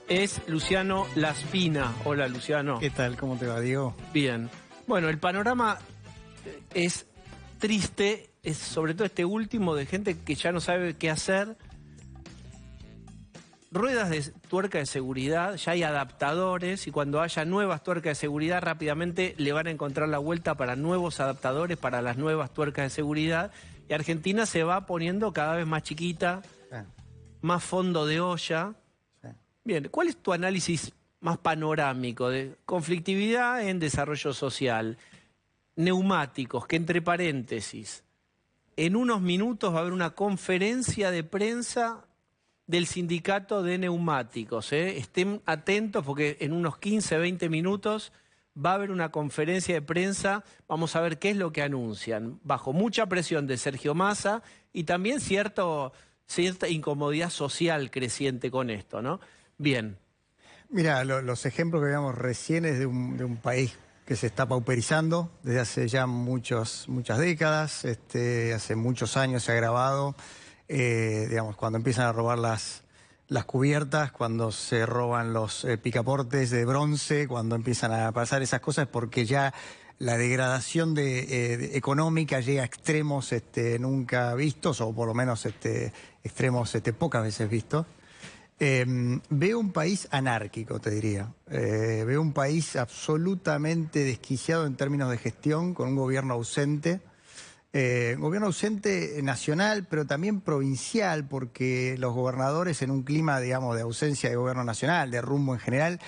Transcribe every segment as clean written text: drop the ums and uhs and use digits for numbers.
es Luciano Laspina. Hola, Luciano. ¿Qué tal? ¿Cómo te va, Diego? Bien. Bueno, el panorama es triste, es sobre todo este último de gente que ya no sabe qué hacer. Ruedas de tuerca de seguridad, ya hay adaptadores y cuando haya nuevas tuercas de seguridad rápidamente le van a encontrar la vuelta para nuevos adaptadores, para las nuevas tuercas de seguridad. Y Argentina se va poniendo cada vez más chiquita, más fondo de olla. Bien, ¿cuál es tu análisis más panorámico de conflictividad en desarrollo social? Neumáticos, que entre paréntesis, en unos minutos va a haber una conferencia de prensa del sindicato de neumáticos. Estén atentos porque en unos 15, 20 minutos va a haber una conferencia de prensa. Vamos a ver qué es lo que anuncian. Bajo mucha presión de Sergio Massa y también cierta incomodidad social creciente con esto, ¿no? Bien. Mira, los ejemplos que veíamos recién es de un país que se está pauperizando desde hace ya muchas décadas. Hace muchos años se ha agravado. Digamos, cuando empiezan a robar las cubiertas, cuando se roban los picaportes de bronce, cuando empiezan a pasar esas cosas, porque ya la degradación económica llega a extremos nunca vistos, o por lo menos extremos pocas veces vistos. Veo un país anárquico, te diría. Veo un país absolutamente desquiciado en términos de gestión, con un gobierno ausente. Gobierno ausente nacional, pero también provincial, porque los gobernadores en un clima, digamos, de ausencia de gobierno nacional, de rumbo en general,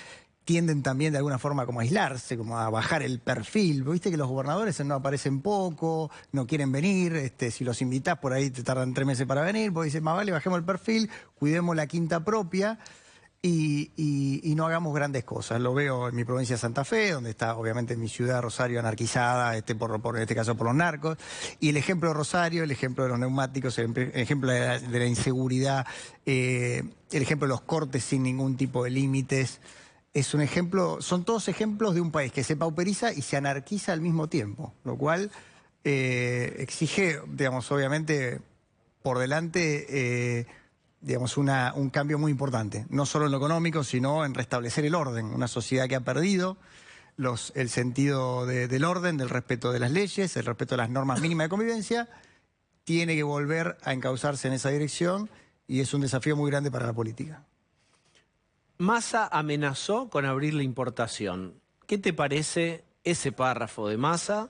tienden también de alguna forma como a aislarse, como a bajar el perfil. Viste que los gobernadores no aparecen poco, no quieren venir, si los invitás por ahí te tardan 3 meses para venir, vos dices, más vale, bajemos el perfil, cuidemos la quinta propia. Y no hagamos grandes cosas. Lo veo en mi provincia de Santa Fe, donde está obviamente mi ciudad Rosario anarquizada, en este caso por los narcos. Y el ejemplo de Rosario, el ejemplo de los neumáticos, el ejemplo de la inseguridad, el ejemplo de los cortes sin ningún tipo de límites. Es un ejemplo, son todos ejemplos de un país que se pauperiza y se anarquiza al mismo tiempo. Lo cual exige, digamos, obviamente, por delante... digamos, un cambio muy importante, no solo en lo económico, sino en restablecer el orden. Una sociedad que ha perdido el sentido del orden, del respeto de las leyes, el respeto de las normas mínimas de convivencia, tiene que volver a encauzarse en esa dirección y es un desafío muy grande para la política. Massa amenazó con abrir la importación. ¿Qué te parece ese párrafo de Massa?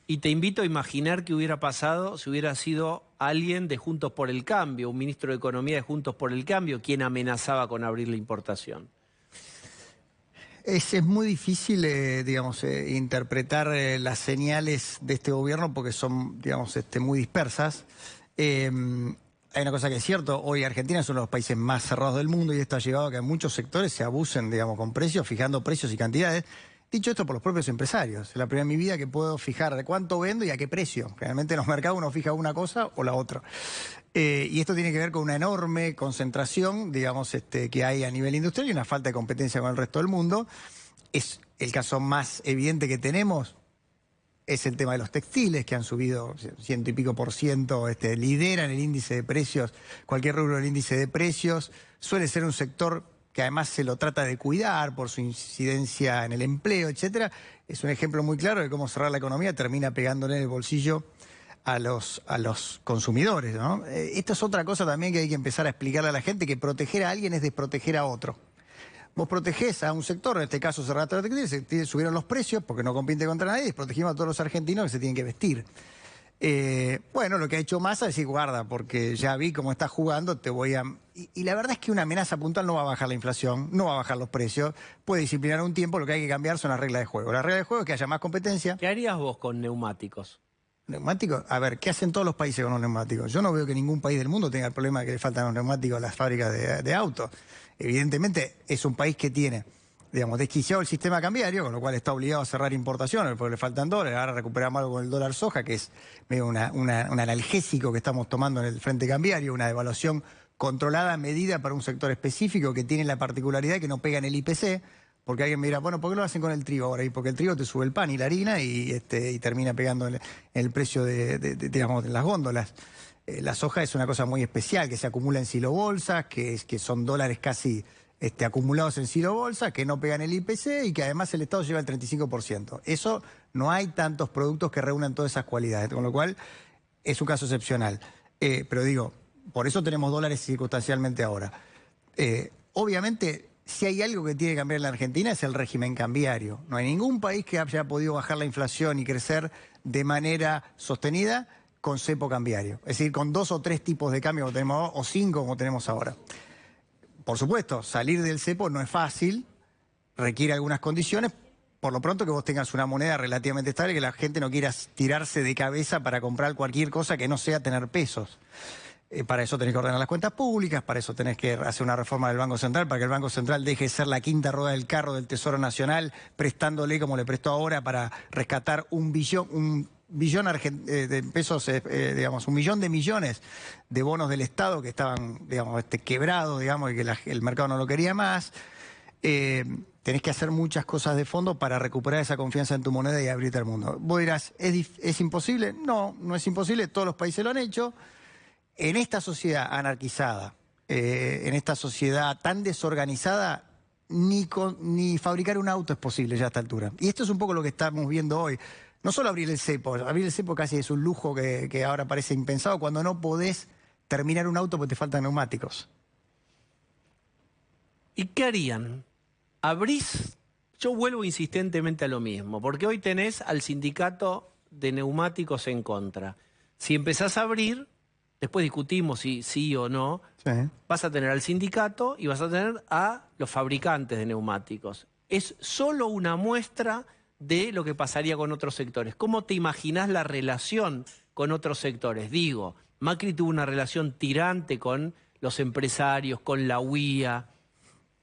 Y te invito a imaginar qué hubiera pasado si hubiera sido alguien de Juntos por el Cambio, un ministro de Economía de Juntos por el Cambio, quien amenazaba con abrir la importación. Es muy difícil, digamos, interpretar las señales de este gobierno porque son, digamos, muy dispersas. Hay una cosa que es cierto, hoy Argentina es uno de los países más cerrados del mundo y esto ha llevado a que en muchos sectores se abusen, digamos, con precios, fijando precios y cantidades. Dicho esto por los propios empresarios, es la primera en mi vida que puedo fijar de cuánto vendo y a qué precio. Generalmente en los mercados uno fija una cosa o la otra. Y esto tiene que ver con una enorme concentración, digamos, que hay a nivel industrial y una falta de competencia con el resto del mundo. Es el caso más evidente que tenemos, es el tema de los textiles, que han subido 100 y pico %, lideran el índice de precios, cualquier rubro del índice de precios. Suele ser un sector que además se lo trata de cuidar por su incidencia en el empleo, etcétera. Es un ejemplo muy claro de cómo cerrar la economía termina pegándole en el bolsillo a los consumidores, ¿no? Esto es otra cosa también que hay que empezar a explicarle a la gente, que proteger a alguien es desproteger a otro. Vos protegés a un sector, en este caso cerrato de textiles, subieron los precios porque no compite contra nadie, y protegimos a todos los argentinos que se tienen que vestir. Bueno, lo que ha hecho Massa es decir, guarda, porque ya vi cómo estás jugando, te voy a... Y la verdad es que una amenaza puntual no va a bajar la inflación, no va a bajar los precios, puede disciplinar un tiempo, lo que hay que cambiar son las reglas de juego. La regla de juego es que haya más competencia. ¿Qué harías vos con neumáticos? ¿Neumáticos? A ver, ¿qué hacen todos los países con los neumáticos? Yo no veo que ningún país del mundo tenga el problema de que le faltan los neumáticos a las fábricas de autos. Evidentemente es un país que tiene, digamos, desquiciado el sistema cambiario, con lo cual está obligado a cerrar importaciones porque le faltan dólares. Ahora recuperamos algo con el dólar soja, que es medio un analgésico que estamos tomando en el frente cambiario, una devaluación controlada, medida para un sector específico que tiene la particularidad que no pega en el IPC, porque alguien me dirá, bueno, ¿por qué lo hacen con el trigo ahora? Y porque el trigo te sube el pan y la harina y termina pegando en el precio digamos, de las góndolas. La soja es una cosa muy especial, que se acumula en silobolsas, que son dólares casi acumulados en Ciro Bolsa, que no pegan el IPC y que además el Estado lleva el 35%. Eso no hay tantos productos que reúnan todas esas cualidades, con lo cual es un caso excepcional. Pero digo, por eso tenemos dólares circunstancialmente ahora. Obviamente, si hay algo que tiene que cambiar en la Argentina es el régimen cambiario. No hay ningún país que haya podido bajar la inflación y crecer de manera sostenida con cepo cambiario. Es decir, con 2 o 3 tipos de cambio como tenemos, o 5 como tenemos ahora. Por supuesto, salir del cepo no es fácil, requiere algunas condiciones. Por lo pronto que vos tengas una moneda relativamente estable, que la gente no quiera tirarse de cabeza para comprar cualquier cosa que no sea tener pesos. Para eso tenés que ordenar las cuentas públicas, para eso tenés que hacer una reforma del Banco Central, para que el Banco Central deje de ser la quinta rueda del carro del Tesoro Nacional, prestándole como le prestó ahora para rescatar un billón de pesos, digamos, 1 millón de millones de bonos del Estado que estaban, digamos, quebrados, digamos, y que el mercado no lo quería más. Tenés que hacer muchas cosas de fondo para recuperar esa confianza en tu moneda y abrirte al mundo. Vos dirás, ¿es imposible? No, no es imposible, todos los países lo han hecho. En esta sociedad anarquizada, en esta sociedad tan desorganizada, ni fabricar un auto es posible ya a esta altura. Y esto es un poco lo que estamos viendo hoy. No solo abrir el cepo casi es un lujo que ahora parece impensado cuando no podés terminar un auto porque te faltan neumáticos. ¿Y qué harían? ¿Abrís? Yo vuelvo insistentemente a lo mismo, porque hoy tenés al sindicato de neumáticos en contra. Si empezás a abrir, después discutimos si sí o no, sí, vas a tener al sindicato y vas a tener a los fabricantes de neumáticos. Es solo una muestra de lo que pasaría con otros sectores. ¿Cómo te imaginás la relación con otros sectores? Digo, Macri tuvo una relación tirante con los empresarios, con la UIA.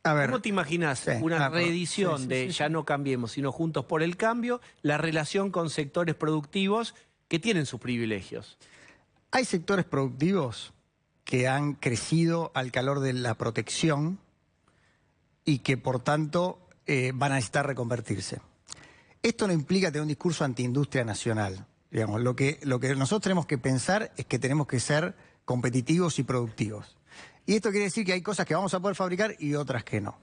A ver, ¿cómo te imaginás una reedición de Ya no cambiemos, sino Juntos por el Cambio, la relación con sectores productivos que tienen sus privilegios? Hay sectores productivos que han crecido al calor de la protección y que por tanto van a necesitar reconvertirse. Esto no implica tener un discurso antiindustria nacional. Digamos, lo que nosotros tenemos que pensar es que tenemos que ser competitivos y productivos. Y esto quiere decir que hay cosas que vamos a poder fabricar y otras que no.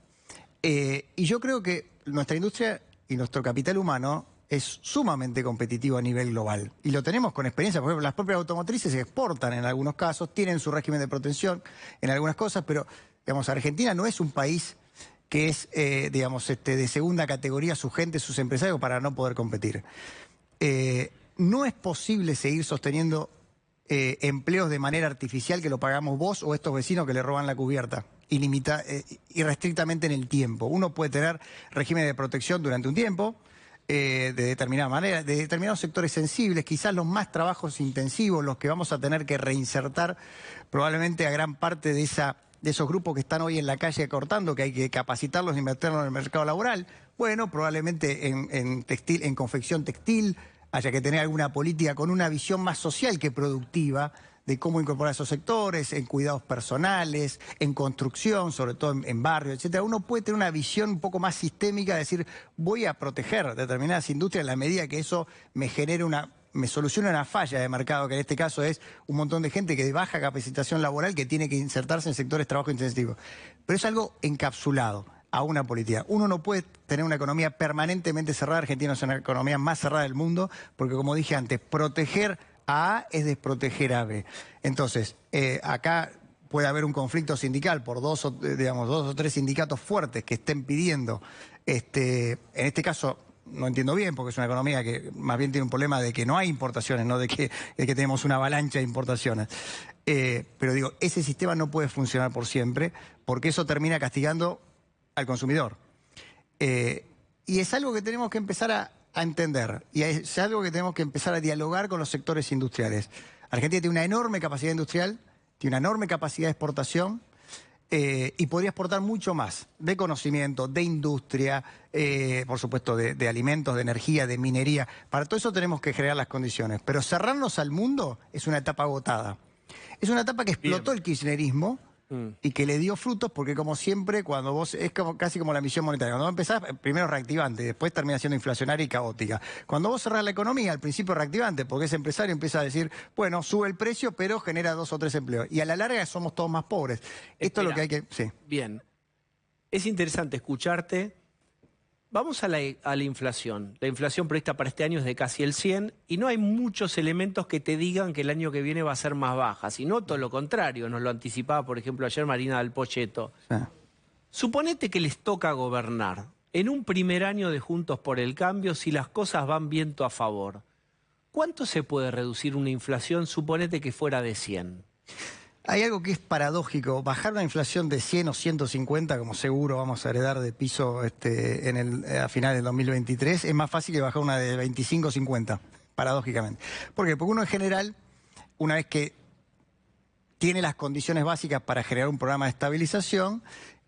Y yo creo que nuestra industria y nuestro capital humano es sumamente competitivo a nivel global. Y lo tenemos con experiencia. Por ejemplo, las propias automotrices se exportan en algunos casos, tienen su régimen de protección en algunas cosas, pero digamos, Argentina no es un país que es, digamos, de segunda categoría, su gente, sus empresarios, para no poder competir. No es posible seguir sosteniendo empleos de manera artificial que lo pagamos vos o estos vecinos que le roban la cubierta, irrestrictamente en el tiempo. Uno puede tener régimen de protección durante un tiempo, de determinada manera, de determinados sectores sensibles, quizás los más trabajos intensivos, los que vamos a tener que reinsertar probablemente a gran parte de esos grupos que están hoy en la calle cortando, que hay que capacitarlos y meterlos en el mercado laboral. Bueno, probablemente en confección textil haya que tener alguna política con una visión más social que productiva de cómo incorporar esos sectores, en cuidados personales, en construcción, sobre todo en barrios, etcétera. Uno puede tener una visión un poco más sistémica, de decir, voy a proteger determinadas industrias en la medida que eso me genere me soluciona una falla de mercado, que en este caso es un montón de gente que de baja capacitación laboral que tiene que insertarse en sectores de trabajo intensivo. Pero es algo encapsulado a una política. Uno no puede tener una economía permanentemente cerrada. Argentina es una economía más cerrada del mundo, porque como dije antes, proteger a A es desproteger a B. Entonces, acá puede haber un conflicto sindical por dos o tres sindicatos fuertes que estén pidiendo, en este caso, no entiendo bien, porque es una economía que más bien tiene un problema de que no hay importaciones, no de que tenemos una avalancha de importaciones. Pero digo, ese sistema no puede funcionar por siempre, porque eso termina castigando al consumidor. Y es algo que tenemos que empezar a entender, y es algo que tenemos que empezar a dialogar con los sectores industriales. Argentina tiene una enorme capacidad industrial, tiene una enorme capacidad de exportación, y podría exportar mucho más de conocimiento, de industria, por supuesto de alimentos, de energía, de minería. Para todo eso tenemos que crear las condiciones. Pero cerrarnos al mundo es una etapa agotada. Es una etapa que explotó el kirchnerismo y que le dio frutos, porque como siempre, cuando vos, casi como la emisión monetaria, cuando vos empezás, primero reactivante, después termina siendo inflacionaria y caótica. Cuando vos cerrás la economía, al principio reactivante, porque ese empresario empieza a decir, bueno, sube el precio, pero genera 2 o 3 empleos. Y a la larga somos todos más pobres. Esto es lo que hay que... Sí. Bien. Es interesante escucharte. Vamos a la inflación. La inflación prevista para este año es de casi el 100 y no hay muchos elementos que te digan que el año que viene va a ser más baja, sino todo lo contrario. Nos lo anticipaba, por ejemplo, ayer Marina del Pochetto. Sí. Suponete que les toca gobernar. En un primer año de Juntos por el Cambio, si las cosas van viento a favor, ¿cuánto se puede reducir una inflación? Suponete que fuera de 100. Hay algo que es paradójico. Bajar una inflación de 100 o 150, como seguro vamos a heredar de piso a finales del 2023, es más fácil que bajar una de 25 o 50, paradójicamente. ¿Por qué? Porque uno en general, una vez que tiene las condiciones básicas para generar un programa de estabilización,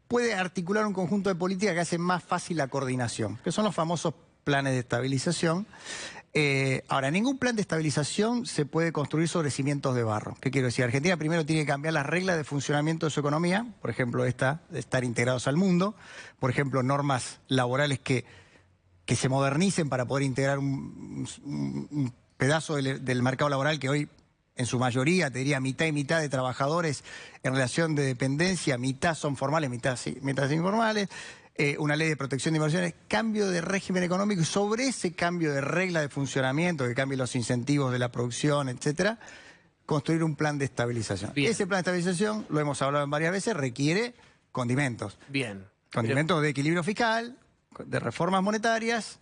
puede articular un conjunto de políticas que hacen más fácil la coordinación, que son los famosos planes de estabilización. Ahora, ningún plan de estabilización se puede construir sobre cimientos de barro. ¿Qué quiero decir? Argentina primero tiene que cambiar las reglas de funcionamiento de su economía, por ejemplo, esta de estar integrados al mundo, por ejemplo, normas laborales que se modernicen para poder integrar un pedazo del mercado laboral que hoy, en su mayoría, te diría mitad y mitad de trabajadores en relación de dependencia, mitad son formales, mitad informales. Una ley de protección de inversiones, cambio de régimen económico y sobre ese cambio de regla de funcionamiento, que cambie los incentivos de la producción, etcétera, construir un plan de estabilización. Bien. Ese plan de estabilización, lo hemos hablado en varias veces, requiere condimentos. Bien. Condimentos de equilibrio fiscal, de reformas monetarias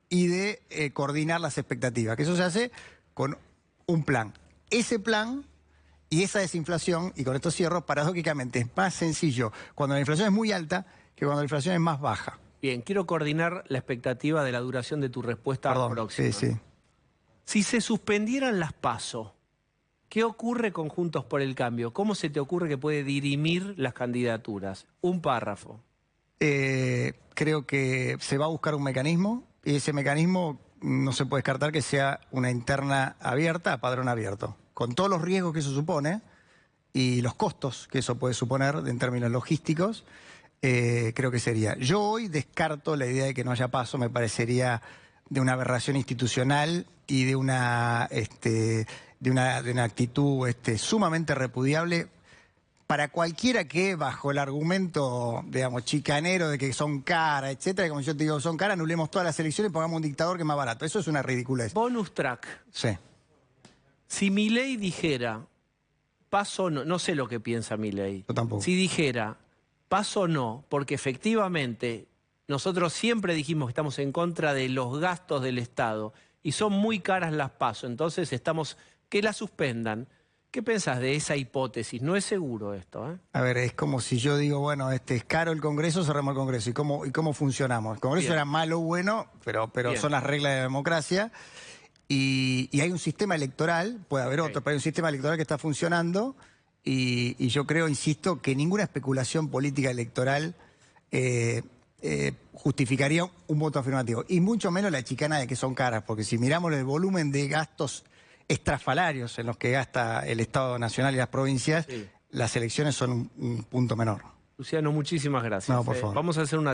y de coordinar las expectativas, que eso se hace con un plan. Ese plan y esa desinflación, y con esto cierro, paradójicamente es más sencillo cuando la inflación es muy alta que cuando la inflación es más baja. Bien, quiero coordinar la expectativa de la duración de tu respuesta próxima. Sí. Si se suspendieran las PASO, ¿qué ocurre con Juntos por el Cambio? ¿Cómo se te ocurre que puede dirimir las candidaturas? Un párrafo. Creo que se va a buscar un mecanismo y ese mecanismo no se puede descartar que sea una interna abierta a padrón abierto, con todos los riesgos que eso supone y los costos que eso puede suponer en términos logísticos. Creo que sería. Yo hoy descarto la idea de que no haya paso, me parecería de una aberración institucional y de una actitud sumamente repudiable para cualquiera que, bajo el argumento, digamos, chicanero de que son caras, etcétera, como yo te digo, son caras, anulemos todas las elecciones y pongamos un dictador que es más barato. Eso es una ridiculez. Bonus track. Sí. Si Milei dijera, paso no, no sé lo que piensa Milei. Yo tampoco. Si dijera, paso no, porque efectivamente nosotros siempre dijimos que estamos en contra de los gastos del Estado y son muy caras las paso, entonces estamos, que las suspendan. ¿Qué pensás de esa hipótesis? No es seguro esto, ¿eh? A ver, es como si yo digo, bueno, es caro el Congreso, cerramos el Congreso. ¿Y cómo funcionamos? El Congreso era malo o bueno, pero son las reglas de la democracia. Y hay un sistema electoral, puede haber otro, pero hay un sistema electoral que está funcionando y yo creo, insisto, que ninguna especulación política electoral justificaría un voto afirmativo. Y mucho menos la chicana de que son caras, porque si miramos el volumen de gastos estrafalarios en los que gasta el Estado Nacional y las provincias, las elecciones son un punto menor. Luciano, muchísimas gracias. No, por favor. Vamos a hacer una